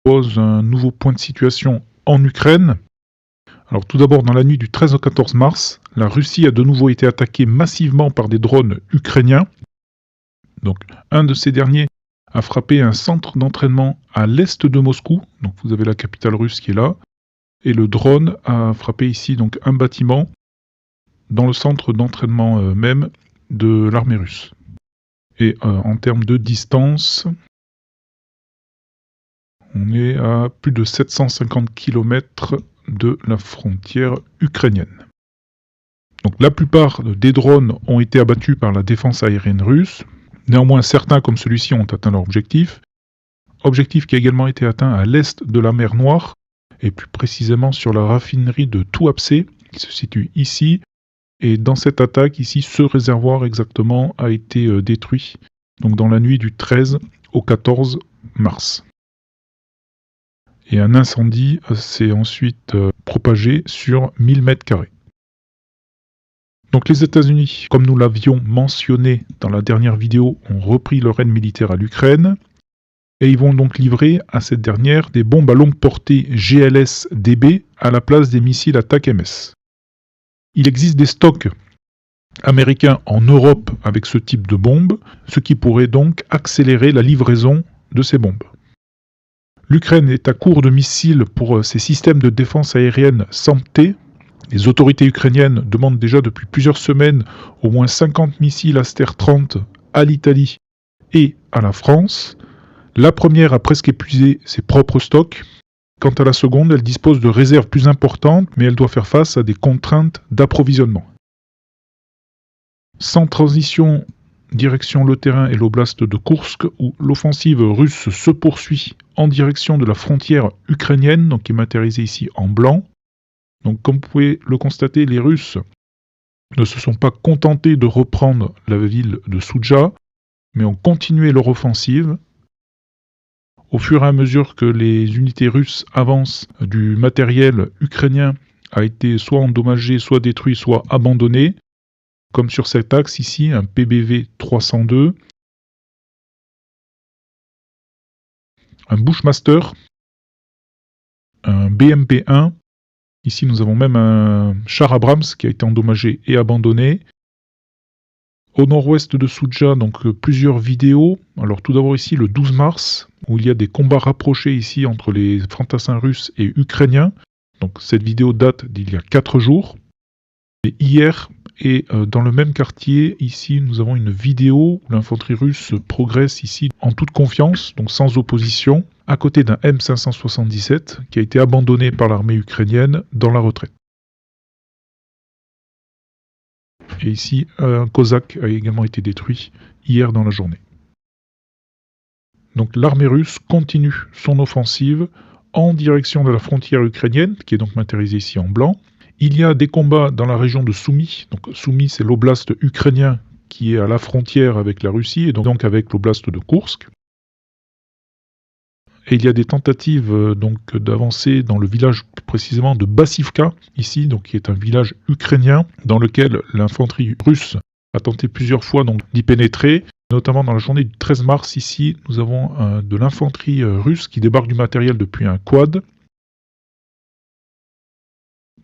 pose un nouveau point de situation en Ukraine. Alors tout d'abord, dans la nuit du 13 au 14 mars, la Russie a de nouveau été attaquée massivement par des drones ukrainiens. Donc un de ces derniers a frappé un centre d'entraînement à l'est de Moscou. Donc vous avez la capitale russe qui est là. Et le drone a frappé ici donc un bâtiment dans le centre d'entraînement même de l'armée russe. Et en termes de distance, on est à plus de 750 km de la frontière ukrainienne. Donc la plupart des drones ont été abattus par la défense aérienne russe. Néanmoins, certains comme celui-ci ont atteint leur objectif. Objectif qui a également été atteint à l'est de la mer Noire, et plus précisément sur la raffinerie de Tuapse, qui se situe ici. Et dans cette attaque, ici, ce réservoir exactement a été détruit, donc dans la nuit du 13 au 14 mars. Et un incendie s'est ensuite propagé sur 1000 m². Donc les États-Unis, comme nous l'avions mentionné dans la dernière vidéo, ont repris leur aide militaire à l'Ukraine. Et ils vont donc livrer à cette dernière des bombes à longue portée GLS-DB à la place des missiles ATACMS. Il existe des stocks américains en Europe avec ce type de bombes, ce qui pourrait donc accélérer la livraison de ces bombes. L'Ukraine est à court de missiles pour ses systèmes de défense aérienne SAMP-T. Les autorités ukrainiennes demandent déjà depuis plusieurs semaines au moins 50 missiles Aster-30 à l'Italie et à la France. La première a presque épuisé ses propres stocks. Quant à la seconde, elle dispose de réserves plus importantes, mais elle doit faire face à des contraintes d'approvisionnement. Sans transition, direction le terrain et l'oblast de Koursk, où l'offensive russe se poursuit en direction de la frontière ukrainienne, donc qui est matérialisée ici en blanc. Donc comme vous pouvez le constater, les Russes ne se sont pas contentés de reprendre la ville de Soudja, mais ont continué leur offensive. Au fur et à mesure que les unités russes avancent, du matériel ukrainien a été soit endommagé, soit détruit, soit abandonné. Comme sur cet axe ici, un PBV 302, un Bushmaster, un BMP-1. Ici, nous avons même un char Abrams qui a été endommagé et abandonné. Au nord-ouest de Soudja, donc plusieurs vidéos. Alors tout d'abord ici, le 12 mars, où il y a des combats rapprochés ici entre les fantassins russes et ukrainiens. Donc cette vidéo date d'il y a 4 jours. Et hier, et dans le même quartier, ici, nous avons une vidéo où l'infanterie russe progresse ici en toute confiance, donc sans opposition, à côté d'un M577 qui a été abandonné par l'armée ukrainienne dans la retraite. Et ici, un Cosaque a également été détruit hier dans la journée. Donc l'armée russe continue son offensive en direction de la frontière ukrainienne, qui est donc matérialisée ici en blanc. Il y a des combats dans la région de Soumy. Donc Soumy, c'est l'oblast ukrainien qui est à la frontière avec la Russie et donc avec l'oblast de Koursk. Et il y a des tentatives donc d'avancer dans le village plus précisément de Bassivka, ici, donc qui est un village ukrainien dans lequel l'infanterie russe a tenté plusieurs fois donc d'y pénétrer. Notamment dans la journée du 13 mars, ici, nous avons de l'infanterie russe qui débarque du matériel depuis un quad.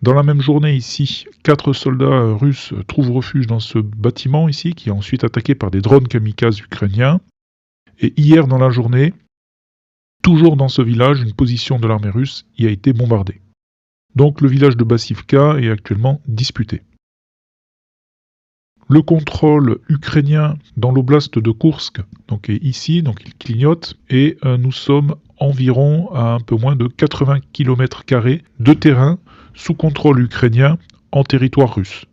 Dans la même journée ici, 4 soldats russes trouvent refuge dans ce bâtiment ici, qui est ensuite attaqué par des drones kamikazes ukrainiens. Et hier dans la journée, toujours dans ce village, une position de l'armée russe y a été bombardée. Donc le village de Bassivka est actuellement disputé. Le contrôle ukrainien dans l'oblast de Koursk donc est ici, donc il clignote, et nous sommes environ à un peu moins de 80 km² de terrain sous contrôle ukrainien en territoire russe.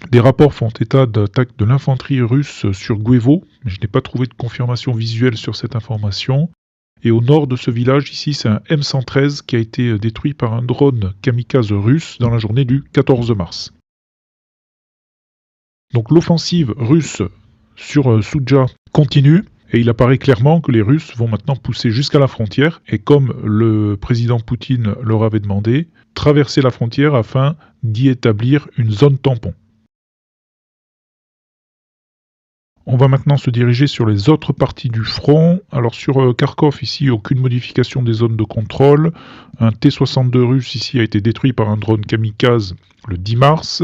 Des rapports font état d'attaques de l'infanterie russe sur Guevo, mais je n'ai pas trouvé de confirmation visuelle sur cette information. Et au nord de ce village, ici, c'est un M113 qui a été détruit par un drone kamikaze russe dans la journée du 14 mars. Donc l'offensive russe sur Soudja continue, et il apparaît clairement que les Russes vont maintenant pousser jusqu'à la frontière, et comme le président Poutine leur avait demandé, traverser la frontière afin d'y établir une zone tampon. On va maintenant se diriger sur les autres parties du front. Alors sur Kharkov, ici, aucune modification des zones de contrôle. Un T-62 russe ici a été détruit par un drone kamikaze le 10 mars.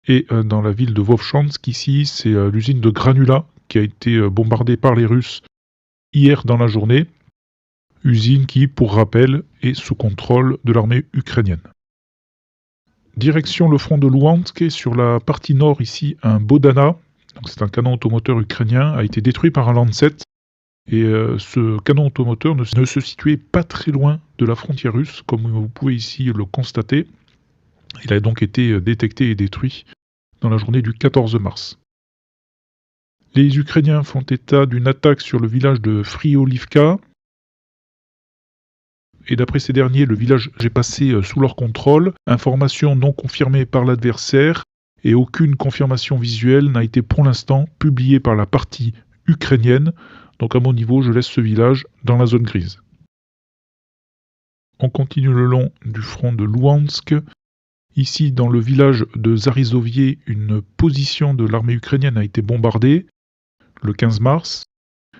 Et dans la ville de Vovchansk, ici, c'est l'usine de granulats qui a été bombardée par les Russes hier dans la journée. Usine qui, pour rappel, est sous contrôle de l'armée ukrainienne. Direction le front de Luhansk, et sur la partie nord ici, un Bodana. C'est un canon automoteur ukrainien, a été détruit par un Lancet. Et ce canon automoteur ne se situait pas très loin de la frontière russe, comme vous pouvez ici le constater. Il a donc été détecté et détruit dans la journée du 14 mars. Les Ukrainiens font état d'une attaque sur le village de Friolivka. Et d'après ces derniers, le village est passé sous leur contrôle. Information non confirmée par l'adversaire. Et aucune confirmation visuelle n'a été pour l'instant publiée par la partie ukrainienne. Donc à mon niveau, je laisse ce village dans la zone grise. On continue le long du front de Luhansk. Ici, dans le village de Zarizovie, une position de l'armée ukrainienne a été bombardée le 15 mars.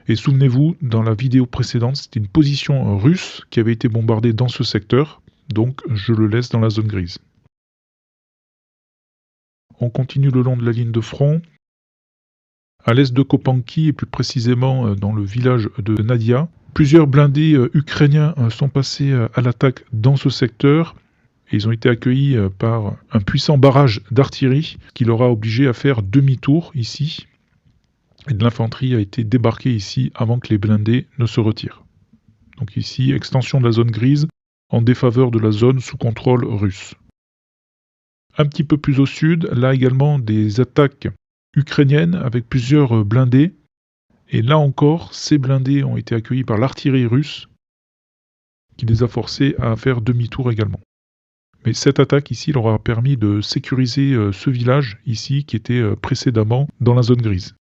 Et souvenez-vous, dans la vidéo précédente, c'était une position russe qui avait été bombardée dans ce secteur. Donc je le laisse dans la zone grise. On continue le long de la ligne de front. À l'est de Kopanki, et plus précisément dans le village de Nadia, plusieurs blindés ukrainiens sont passés à l'attaque dans ce secteur. Et ils ont été accueillis par un puissant barrage d'artillerie qui leur a obligé à faire demi-tour ici. Et de l'infanterie a été débarquée ici avant que les blindés ne se retirent. Donc ici, extension de la zone grise en défaveur de la zone sous contrôle russe. Un petit peu plus au sud, là également des attaques ukrainiennes avec plusieurs blindés. Et là encore, ces blindés ont été accueillis par l'artillerie russe qui les a forcés à faire demi-tour également. Mais cette attaque ici leur a permis de sécuriser ce village ici qui était précédemment dans la zone grise.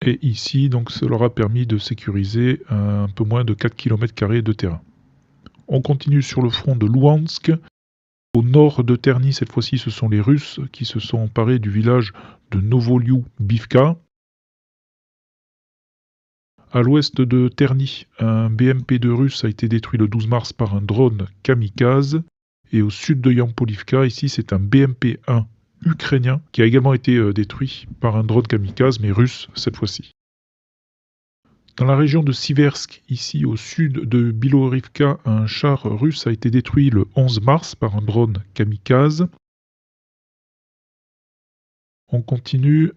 Et ici, donc, ça leur a permis de sécuriser un peu moins de 4 km² de terrain. On continue sur le front de Luhansk. Au nord de Terny, cette fois-ci, ce sont les Russes qui se sont emparés du village de Novolyubivka. À l'ouest de Terny, un BMP-2 russe a été détruit le 12 mars par un drone kamikaze. Et au sud de Yampolivka, ici, c'est un BMP-1 ukrainien qui a également été détruit par un drone kamikaze, mais russe cette fois-ci. Dans la région de Siversk, ici au sud de Bilorivka, un char russe a été détruit le 11 mars par un drone kamikaze. On continue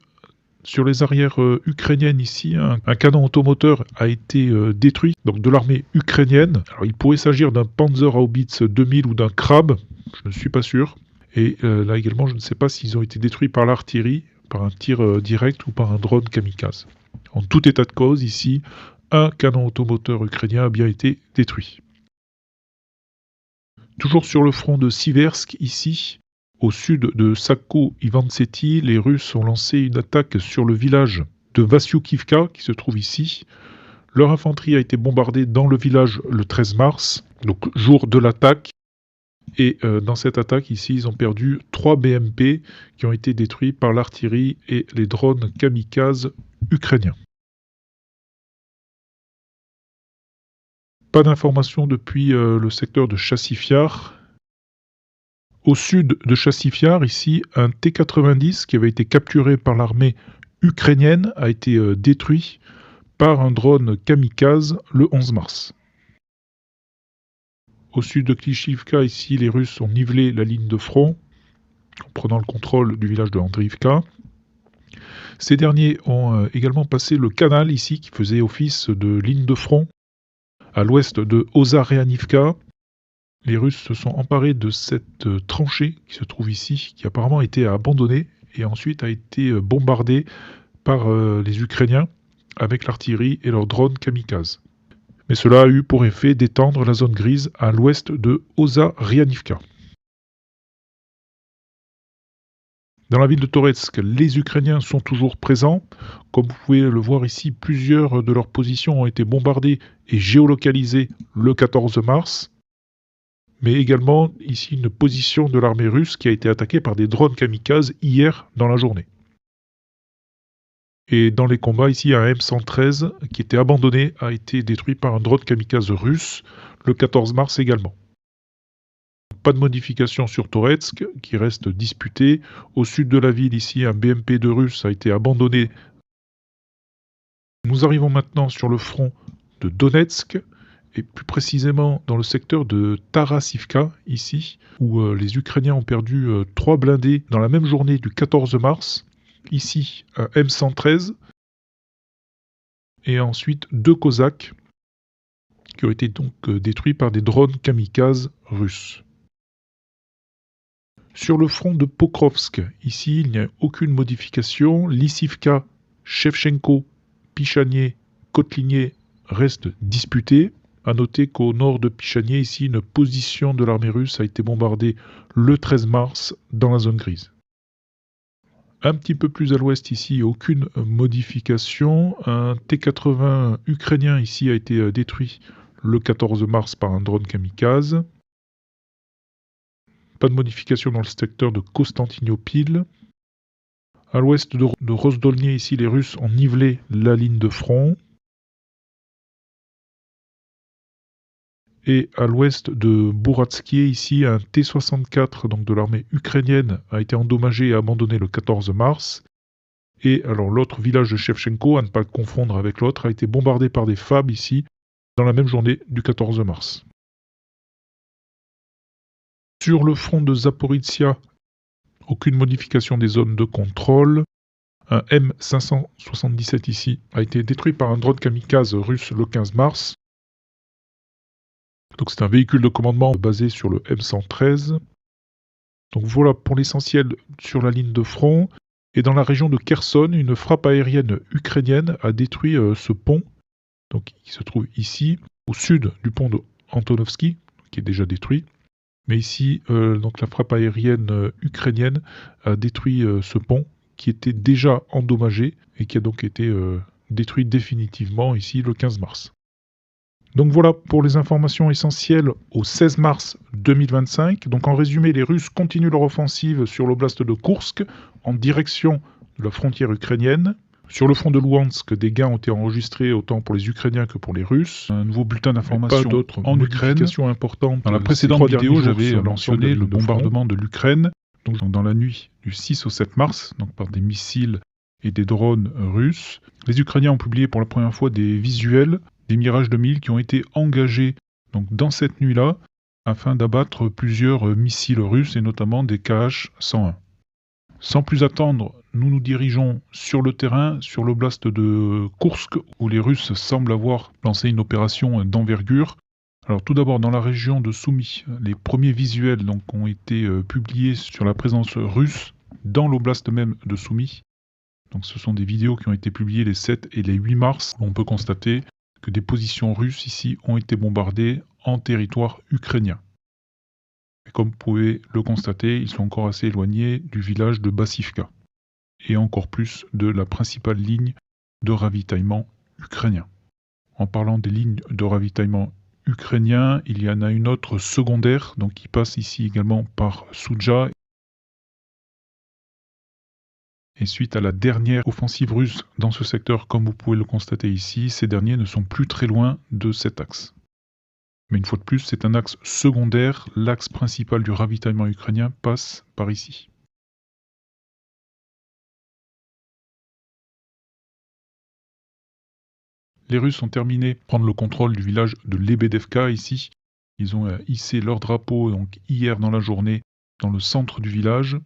sur les arrières ukrainiennes ici. Un canon automoteur a été détruit donc de l'armée ukrainienne. Alors, il pourrait s'agir d'un Panzerhaubitze 2000 ou d'un Krab, je ne suis pas sûr. Et là également, je ne sais pas s'ils ont été détruits par l'artillerie, par un tir direct ou par un drone kamikaze. En tout état de cause, ici, un canon automoteur ukrainien a bien été détruit. Toujours sur le front de Siversk, ici, au sud de Sakko-Ivantsety, les Russes ont lancé une attaque sur le village de Vasyukivka, qui se trouve ici. Leur infanterie a été bombardée dans le village le 13 mars, donc jour de l'attaque. Et dans cette attaque, ici, ils ont perdu 3 BMP qui ont été détruits par l'artillerie et les drones kamikazes ukrainiens. Pas d'informations depuis le secteur de Chassifiar. Au sud de Chassifiar, ici, un T-90 qui avait été capturé par l'armée ukrainienne a été détruit par un drone kamikaze le 11 mars. Au sud de Klishivka, ici, les Russes ont nivelé la ligne de front en prenant le contrôle du village de Andriivka. Ces derniers ont également passé le canal ici qui faisait office de ligne de front à l'ouest de Ozareanivka. Les Russes se sont emparés de cette tranchée qui se trouve ici, qui apparemment a été abandonnée et ensuite a été bombardée par les Ukrainiens avec l'artillerie et leurs drones kamikazes. Mais cela a eu pour effet d'étendre la zone grise à l'ouest de Ozareanivka. Dans la ville de Toretsk, les Ukrainiens sont toujours présents. Comme vous pouvez le voir ici, plusieurs de leurs positions ont été bombardées et géolocalisées le 14 mars. Mais également ici une position de l'armée russe qui a été attaquée par des drones kamikazes hier dans la journée. Et dans les combats ici, un M113 qui était abandonné a été détruit par un drone kamikaze russe le 14 mars également. Pas de modification sur Toretsk qui reste disputé. Au sud de la ville ici, un BMP-2 russe a été abandonné. Nous arrivons maintenant sur le front de Donetsk et plus précisément dans le secteur de Tarasivka ici, où les Ukrainiens ont perdu 3 blindés dans la même journée du 14 mars. Ici, un M113 et ensuite 2 Cosaques qui ont été donc détruits par des drones kamikazes russes. Sur le front de Pokrovsk, ici, il n'y a aucune modification. Lissivka, Shevchenko, Pichanier, Kotlinier restent disputés. A noter qu'au nord de Pichanier, ici, une position de l'armée russe a été bombardée le 13 mars dans la zone grise. Un petit peu plus à l'ouest ici, aucune modification. Un T-80 ukrainien ici a été détruit le 14 mars par un drone kamikaze. Pas de modification dans le secteur de Konstantinopile. À l'ouest de Rozdolny, ici, les Russes ont nivelé la ligne de front. Et à l'ouest de Bouratskie, ici, un T-64 donc de l'armée ukrainienne a été endommagé et abandonné le 14 mars. Et alors l'autre village de Shevchenko, à ne pas le confondre avec l'autre, a été bombardé par des FAB ici, dans la même journée du 14 mars. Sur le front de Zaporizhia, aucune modification des zones de contrôle. Un M577 ici a été détruit par un drone kamikaze russe le 15 mars. Donc c'est un véhicule de commandement basé sur le M113. Donc voilà pour l'essentiel sur la ligne de front. Et dans la région de Kherson, une frappe aérienne ukrainienne a détruit ce pont, donc qui se trouve ici, au sud du pont de Antonovsky, qui est déjà détruit. Mais ici, donc la frappe aérienne ukrainienne a détruit ce pont qui était déjà endommagé et qui a donc été détruit définitivement ici le 15 mars. Donc voilà pour les informations essentielles au 16 mars 2025. Donc en résumé, les Russes continuent leur offensive sur l'oblast de Koursk en direction de la frontière ukrainienne. Sur le front de Louhansk, des gains ont été enregistrés autant pour les Ukrainiens que pour les Russes. Un nouveau bulletin d'information en Ukraine. Importante. Dans la précédente vidéo, j'avais mentionné le bombardement de l'Ukraine, donc dans la nuit du 6 au 7 mars, donc par des missiles et des drones russes. Les Ukrainiens ont publié pour la première fois des visuels des Mirage 2000 qui ont été engagés donc, dans cette nuit-là afin d'abattre plusieurs missiles russes et notamment des Kh-101. Sans plus attendre, nous nous dirigeons sur le terrain, sur l'oblast de Koursk, où les Russes semblent avoir lancé une opération d'envergure. Alors tout d'abord, dans la région de Soumy, les premiers visuels donc, ont été publiés sur la présence russe dans l'oblast même de Soumy. Donc ce sont des vidéos qui ont été publiées les 7 et les 8 mars. On peut constater que des positions russes ici ont été bombardées en territoire ukrainien. Et comme vous pouvez le constater, ils sont encore assez éloignés du village de Bassivka et encore plus de la principale ligne de ravitaillement ukrainien. En parlant des lignes de ravitaillement ukrainien, il y en a une autre secondaire donc qui passe ici également par Soudja. Et suite à la dernière offensive russe dans ce secteur, comme vous pouvez le constater ici, ces derniers ne sont plus très loin de cet axe. Mais une fois de plus, c'est un axe secondaire, l'axe principal du ravitaillement ukrainien passe par ici. Les Russes ont terminé de prendre le contrôle du village de Lebedevka ici. Ils ont hissé leur drapeau donc, hier dans la journée dans le centre du village.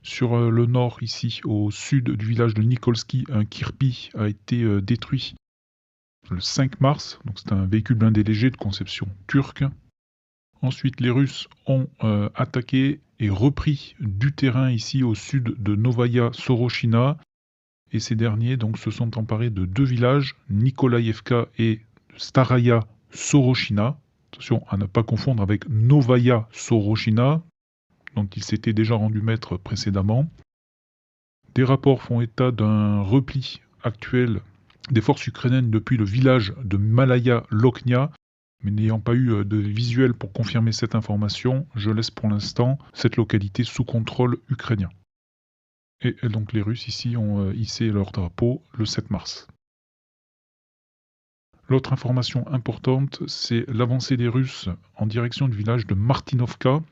Sur le nord, ici, au sud du village de Nikolski, un Kirpi a été détruit le 5 mars. Donc c'est un véhicule blindé léger de conception turque. Ensuite, les Russes ont attaqué et repris du terrain ici au sud de Novaya Soroshina. Et ces derniers donc, se sont emparés de 2 villages, Nikolaïevka et Staraya Soroshina. Attention à ne pas confondre avec Novaya Soroshina, dont il s'était déjà rendu maître précédemment. Des rapports font état d'un repli actuel des forces ukrainiennes depuis le village de Malaya Loknia, mais n'ayant pas eu de visuel pour confirmer cette information, je laisse pour l'instant cette localité sous contrôle ukrainien. Et donc les Russes ici ont hissé leur drapeau le 7 mars. L'autre information importante, c'est l'avancée des Russes en direction du village de Martinovka.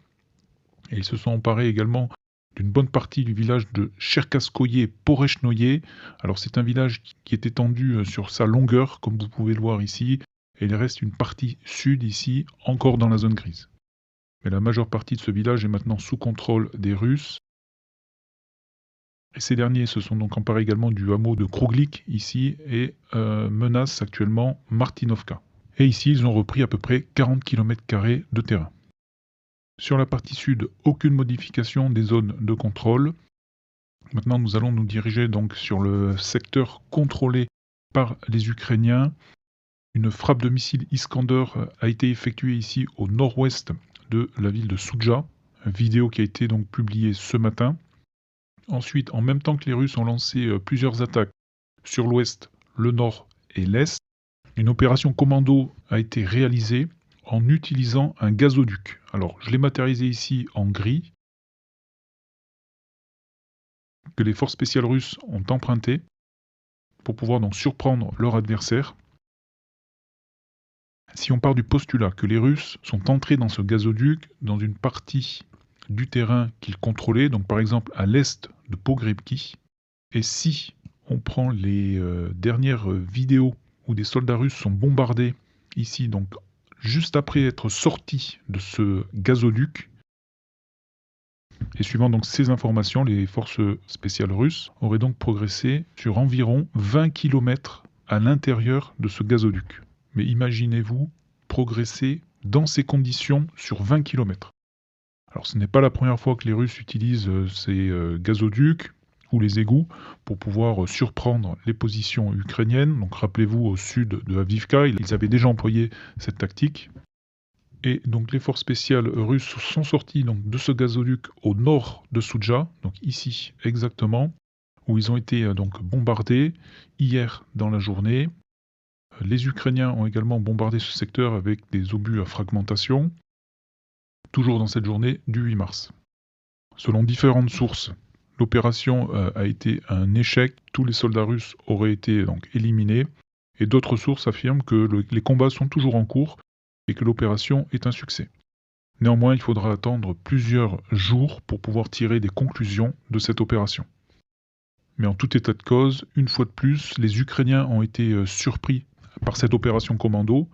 Et ils se sont emparés également d'une bonne partie du village de Cherkaskoye-Porechnoye. Alors c'est un village qui est étendu sur sa longueur, comme vous pouvez le voir ici, et il reste une partie sud ici, encore dans la zone grise. Mais la majeure partie de ce village est maintenant sous contrôle des Russes. Et ces derniers se sont donc emparés également du hameau de Kruglik ici et menacent actuellement Martinovka. Et ici, ils ont repris à peu près 40 km² de terrain. Sur la partie sud, aucune modification des zones de contrôle. Maintenant, nous allons nous diriger donc sur le secteur contrôlé par les Ukrainiens. Une frappe de missile Iskander a été effectuée ici au nord-ouest de la ville de Soudja. Une vidéo qui a été donc publiée ce matin. Ensuite, en même temps que les Russes ont lancé plusieurs attaques sur l'ouest, le nord et l'est, une opération commando a été réalisée en utilisant un gazoduc. Alors, je l'ai matérialisé ici en gris, que les forces spéciales russes ont emprunté pour pouvoir donc surprendre leur adversaire. Si on part du postulat que les Russes sont entrés dans ce gazoduc, dans une partie du terrain qu'ils contrôlaient, donc par exemple à l'est de Pogrebki, et si on prend les dernières vidéos où des soldats russes sont bombardés ici, donc juste après être sortis de ce gazoduc, et suivant donc ces informations, les forces spéciales russes auraient donc progressé sur environ 20 km à l'intérieur de ce gazoduc. Mais imaginez-vous progresser dans ces conditions sur 20 km. Alors ce n'est pas la première fois que les Russes utilisent ces gazoducs ou les égouts pour pouvoir surprendre les positions ukrainiennes. Donc rappelez-vous, au sud de Avdiivka, ils avaient déjà employé cette tactique. Et donc les forces spéciales russes sont sorties donc, de ce gazoduc au nord de Soudja, donc ici exactement, où ils ont été donc bombardés hier dans la journée. Les Ukrainiens ont également bombardé ce secteur avec des obus à fragmentation, toujours dans cette journée du 8 mars. Selon différentes sources, l'opération a été un échec, tous les soldats russes auraient été donc éliminés, et d'autres sources affirment que les combats sont toujours en cours et que l'opération est un succès. Néanmoins, il faudra attendre plusieurs jours pour pouvoir tirer des conclusions de cette opération. Mais en tout état de cause, une fois de plus, les Ukrainiens ont été surpris par cette opération commando,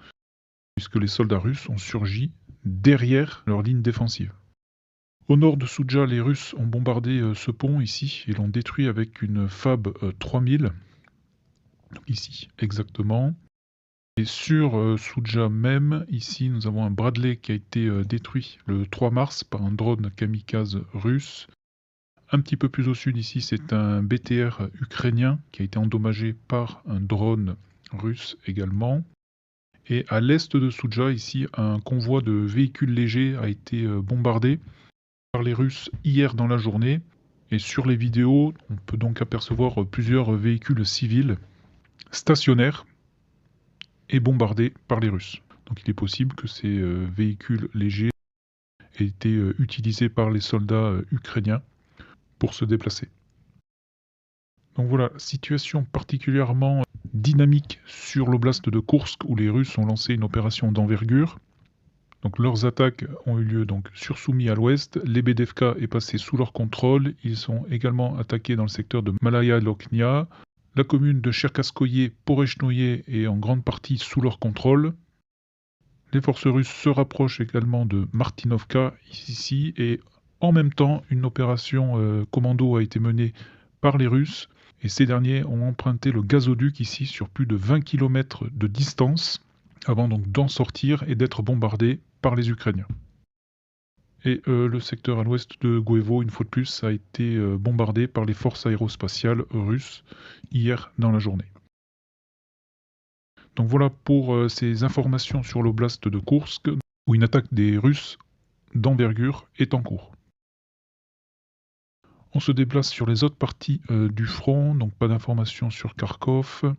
puisque les soldats russes ont surgi derrière leur ligne défensive. Au nord de Soudja, les Russes ont bombardé ce pont ici et l'ont détruit avec une FAB 3000, ici exactement. Et sur Soudja même, ici nous avons un Bradley qui a été détruit le 3 mars par un drone kamikaze russe. Un petit peu plus au sud ici, c'est un BTR ukrainien qui a été endommagé par un drone russe également. Et à l'est de Soudja, ici, un convoi de véhicules légers a été bombardé par les Russes hier dans la journée. Et sur les vidéos, on peut donc apercevoir plusieurs véhicules civils stationnaires et bombardés par les Russes. Donc il est possible que ces véhicules légers aient été utilisés par les soldats ukrainiens pour se déplacer. Donc voilà, situation particulièrement dynamique sur l'oblast de Koursk où les Russes ont lancé une opération d'envergure. Donc leurs attaques ont eu lieu donc sur Soumy à l'ouest, Lebedevka est passé sous leur contrôle, ils sont également attaqués dans le secteur de Malaya Loknia, la commune de Cherkaskoye-Porechnoye est en grande partie sous leur contrôle. Les forces russes se rapprochent également de Martinovka ici et en même temps une opération commando a été menée par les Russes et ces derniers ont emprunté le gazoduc ici sur plus de 20 km de distance avant donc d'en sortir et d'être bombardés par les Ukrainiens. Et le secteur à l'ouest de Guevo, une fois de plus, a été bombardé par les forces aérospatiales russes hier dans la journée. Donc voilà pour ces informations sur l'oblast de Koursk, où une attaque des Russes d'envergure est en cours. On se déplace sur les autres parties du front, donc pas d'informations sur Kharkov,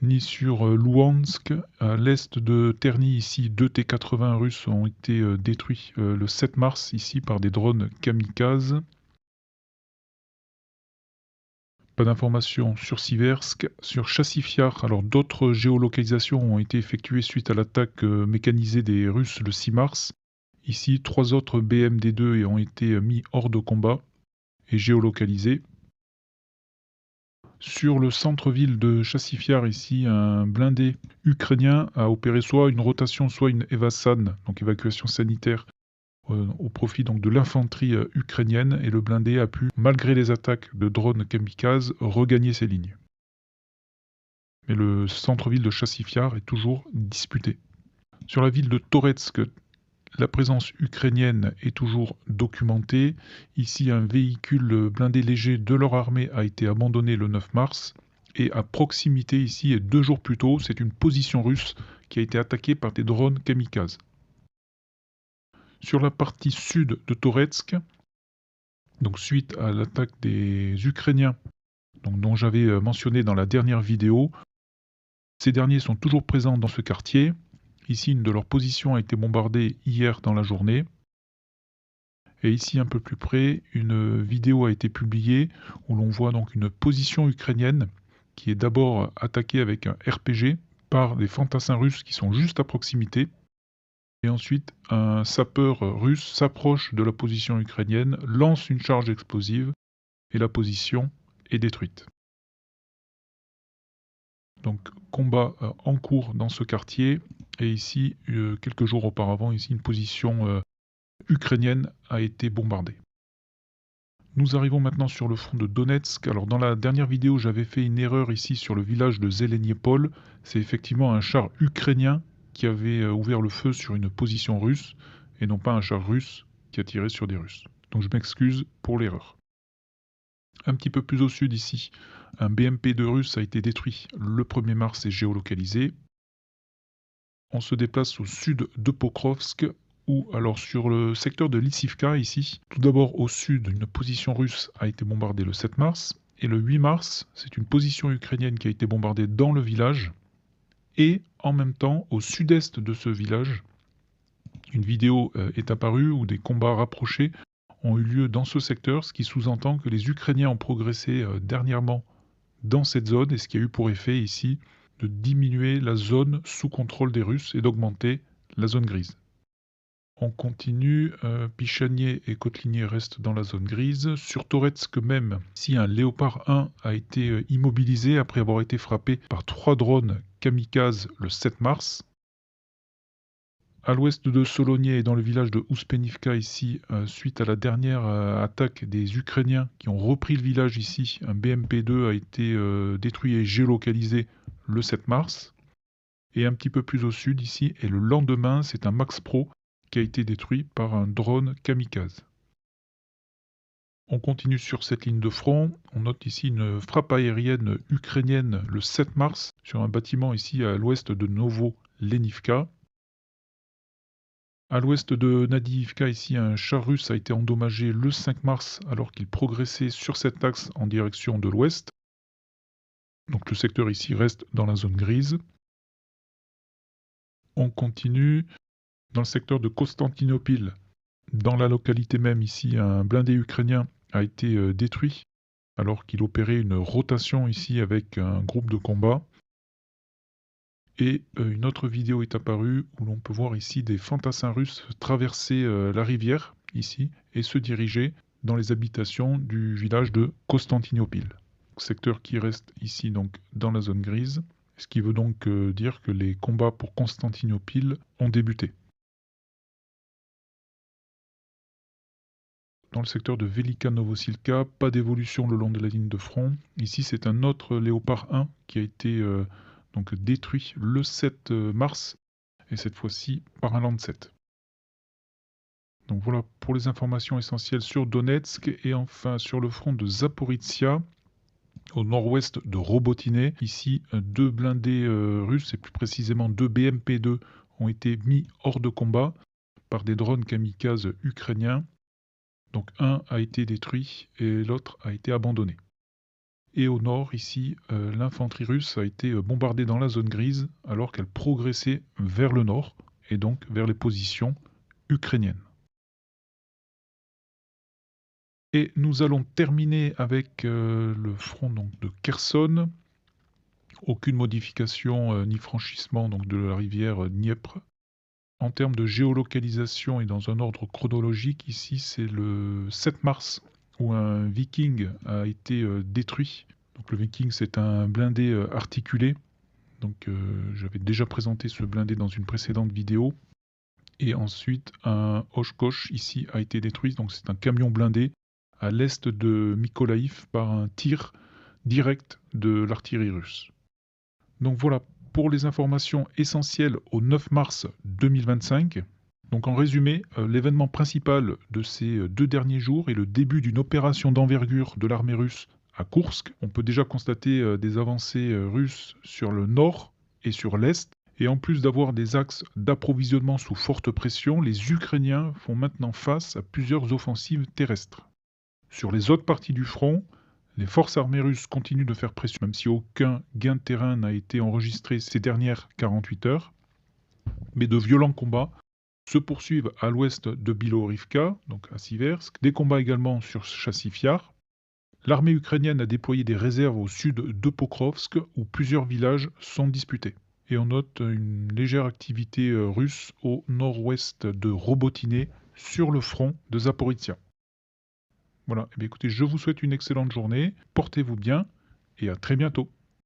ni sur Louhansk. À l'est de Terny, ici, 2 T-80 russes ont été détruits le 7 mars, ici, par des drones kamikazes. Pas d'informations sur Siversk. Sur Chassifiar, alors d'autres géolocalisations ont été effectuées suite à l'attaque mécanisée des Russes le 6 mars. Ici, 3 autres BMD-2 ont été mis hors de combat et géolocalisés. Sur le centre-ville de Chassifiar, ici, un blindé ukrainien a opéré soit une rotation, soit une EVASAN, donc évacuation sanitaire, au profit donc de l'infanterie ukrainienne, et le blindé a pu, malgré les attaques de drones kamikazes, regagner ses lignes. Mais le centre-ville de Chassifiar est toujours disputé. Sur la ville de Toretsk, la présence ukrainienne est toujours documentée. Ici, un véhicule blindé léger de leur armée a été abandonné le 9 mars. Et à proximité, ici, et 2 jours plus tôt, c'est une position russe qui a été attaquée par des drones kamikazes. Sur la partie sud de Toretsk, donc suite à l'attaque des Ukrainiens, donc dont j'avais mentionné dans la dernière vidéo, ces derniers sont toujours présents dans ce quartier. Ici, une de leurs positions a été bombardée hier dans la journée. Et ici, un peu plus près, une vidéo a été publiée où l'on voit donc une position ukrainienne qui est d'abord attaquée avec un RPG par des fantassins russes qui sont juste à proximité. Et ensuite, un sapeur russe s'approche de la position ukrainienne, lance une charge explosive et la position est détruite. Donc combat en cours dans ce quartier. Et ici, quelques jours auparavant, ici une position ukrainienne a été bombardée. Nous arrivons maintenant sur le front de Donetsk. Alors dans la dernière vidéo, j'avais fait une erreur ici sur le village de Zeleniepol. C'est effectivement un char ukrainien qui avait ouvert le feu sur une position russe, et non pas un char russe qui a tiré sur des Russes. Donc je m'excuse pour l'erreur. Un petit peu plus au sud ici, un BMP-2 russe a été détruit le 1er mars et géolocalisé. On se déplace au sud de Pokrovsk, ou alors sur le secteur de Lissivka ici. Tout d'abord au sud, une position russe a été bombardée le 7 mars. Et le 8 mars, c'est une position ukrainienne qui a été bombardée dans le village. Et en même temps, au sud-est de ce village, une vidéo est apparue où des combats rapprochés ont eu lieu dans ce secteur, ce qui sous-entend que les Ukrainiens ont progressé dernièrement dans cette zone, et ce qui a eu pour effet ici de diminuer la zone sous contrôle des Russes et d'augmenter la zone grise. On continue, Pichanier et Kotlinier restent dans la zone grise. Sur Toretsk même, ici un Léopard 1 a été immobilisé après avoir été frappé par 3 drones kamikazes le 7 mars. À l'ouest de Solonier et dans le village de Ouspenivka ici, suite à la dernière attaque des Ukrainiens qui ont repris le village ici, un BMP-2 a été détruit et géolocalisé le 7 mars. Et un petit peu plus au sud ici, et le lendemain, c'est un Max Pro qui a été détruit par un drone kamikaze. On continue sur cette ligne de front. On note ici une frappe aérienne ukrainienne le 7 mars sur un bâtiment ici à l'ouest de Novo-Lenivka. À l'ouest de Nadiivka, ici, un char russe a été endommagé le 5 mars alors qu'il progressait sur cet axe en direction de l'ouest. Donc le secteur ici reste dans la zone grise. On continue dans le secteur de Constantinopile. Dans la localité même ici, un blindé ukrainien a été détruit alors qu'il opérait une rotation ici avec un groupe de combat. Et une autre vidéo est apparue où l'on peut voir ici des fantassins russes traverser la rivière ici et se diriger dans les habitations du village de Constantinopile. Secteur qui reste ici donc dans la zone grise, ce qui veut donc dire que les combats pour Constantinopile ont débuté. Dans le secteur de Velika Novosilka, pas d'évolution le long de la ligne de front. Ici c'est un autre Léopard 1 qui a été donc détruit le 7 mars, et cette fois-ci par un Lancet. Donc voilà pour les informations essentielles sur Donetsk. Et enfin sur le front de Zaporizhia, au nord-ouest de Robotiné, ici 2 blindés russes, et plus précisément 2 BMP-2 ont été mis hors de combat par des drones kamikazes ukrainiens. Donc un a été détruit et l'autre a été abandonné. Et au nord, ici, l'infanterie russe a été bombardée dans la zone grise alors qu'elle progressait vers le nord, et donc vers les positions ukrainiennes. Et nous allons terminer avec le front donc, de Kherson. Aucune modification ni franchissement donc, de la rivière Dniepr. En termes de géolocalisation et dans un ordre chronologique, ici c'est le 7 mars où un Viking a été détruit. Donc le Viking c'est un blindé articulé. Donc j'avais déjà présenté ce blindé dans une précédente vidéo. Et ensuite un Oshkosh ici a été détruit. Donc c'est un camion blindé à l'est de Mykolaïv par un tir direct de l'artillerie russe. Donc voilà pour les informations essentielles au 9 mars 2025. Donc en résumé, l'événement principal de ces 2 derniers jours est le début d'une opération d'envergure de l'armée russe à Koursk. On peut déjà constater des avancées russes sur le nord et sur l'est. Et en plus d'avoir des axes d'approvisionnement sous forte pression, les Ukrainiens font maintenant face à plusieurs offensives terrestres. Sur les autres parties du front, les forces armées russes continuent de faire pression, même si aucun gain de terrain n'a été enregistré ces dernières 48 heures. Mais de violents combats se poursuivent à l'ouest de Bilorivka, donc à Siversk, des combats également sur Chassifiar. L'armée ukrainienne a déployé des réserves au sud de Pokrovsk, où plusieurs villages sont disputés. Et on note une légère activité russe au nord-ouest de Robotyne, sur le front de Zaporizhia. Voilà, eh bien, écoutez, je vous souhaite une excellente journée, portez-vous bien et à très bientôt.